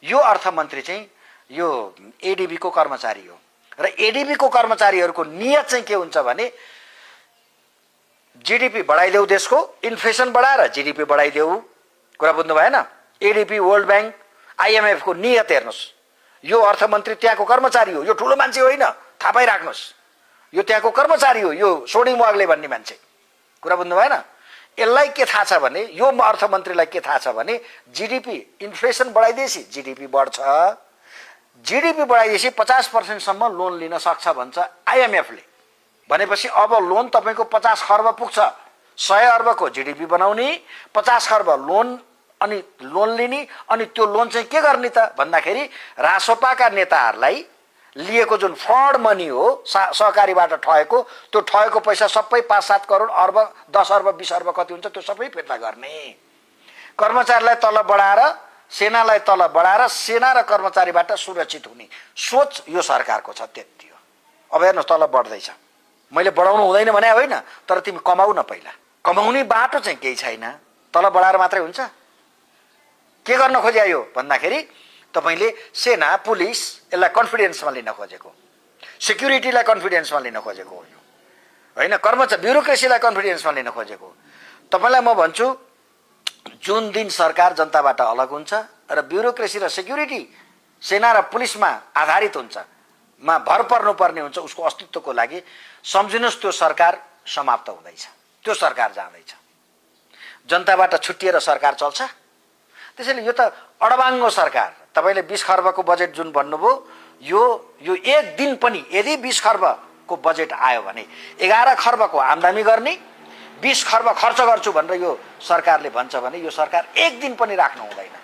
यो अर्थमन्त्री चाहिँ यो एडीबी को कर्मचारी हो र एडीबी को कर्मचारीहरूको नियत चाहिँ के हुन्छ भने जीडीपी बढाइदेऊ, देशको इन्फ्लेसन बढाएर जीडीपी बढाइदेऊ। कुरा बुझ्नु भएन? एडीबी, वर्ल्ड बैंक, आईएमएफ को नियत हेर्नुस्। यो अर्थमन्त्री त्यहाँको कर्मचारी हो, यो ठुलो मान्छे होइन, थाहा पाइराख्नुस्। यो त्यहाँको कर्मचारी हो, यो सोडी मुवागले भन्ने मान्छे। कुरा बुझ्नु भएन? यसलाई के थाहा छ भने, यो अर्थमन्त्रीलाई के थाहा छ भने जीडीपी इन्फ्लेसन बढाइदिएपछि जीडीपी बढ्छ, जीडीपी बढाइदिएपछि 50% सम्म लोन लिन सक्छ भन्छ आईएमएफले। भनेपछि अब लोन तपाईको 50 खर्ब पुग्छ। 100 अर्बको जीडीपी बनाउने, 50 खर्ब लोन अनि लोन लिने, अनि त्यो लोन चाहिँ के गर्ने त भन्दाखेरि रासोपाका नेताहरूलाई लिएको जुन फ्रड मनी हो, सहकारीबाट ठगेको, त्यो ठगेको पैसा सबै 5-7 करोड अर्ब 10 अर्ब 20 अर्ब कति हुन्छ त्यो सबै फिर्ता गर्ने। कर्मचारीलाई तलब बढाएर, सेनालाई तलब बढाएर सेना र कर्मचारीबाट सुरक्षित हुने सोच यो सरकारको छ। त्यति हो। अब हेर्नुहोस्, तलब बढ्दैछ। मैले बढाउनु हुँदैन भने होइन, तर तिमी कमाउ न। पहिला कमाउने बाटो चाहिँ केही छैन, तलब बढाएर मात्रै हुन्छ। के गर्न खोज्या यो भन्दाखेरि तपाईले सेना, पुलिस यसलाई कन्फिडेन्समा लिन खोजेको, सेक्युरिटीलाई कन्फिडेन्समा लिन खोजेको हो होइन, कर्मचारी ब्युरोक्रेसीलाई कन्फिडेन्समा लिन खोजेको। तपाईलाई म भन्छु, जुन दिन सरकार जनताबाट अलग हुन्छ र ब्युरोक्रेसी र सेक्युरिटी सेना र पुलिसमा आधारित हुन्छ, मा भर पर्नुपर्ने हुन्छ उसको अस्तित्वको लागि, सम्झिनुहोस् त्यो सरकार समाप्त हुँदैछ, त्यो सरकार जाँदैछ। जनताबाट छुट्टिएर सरकार चल्छ। त्यसैले यो त अडबाङ्गो सरकार। तपाईले 20 खर्बको बजेट जुन भन्नुभयो, यो एक दिन पनि यदि 20 खर्बको बजेट आयो भने 11 खर्बको आम्दानी गर्ने, 20 खर्ब खर्च गर्छु भनेर यो सरकारले भन्छ भने यो सरकार एक दिन पनि राख्नु हुँदैन।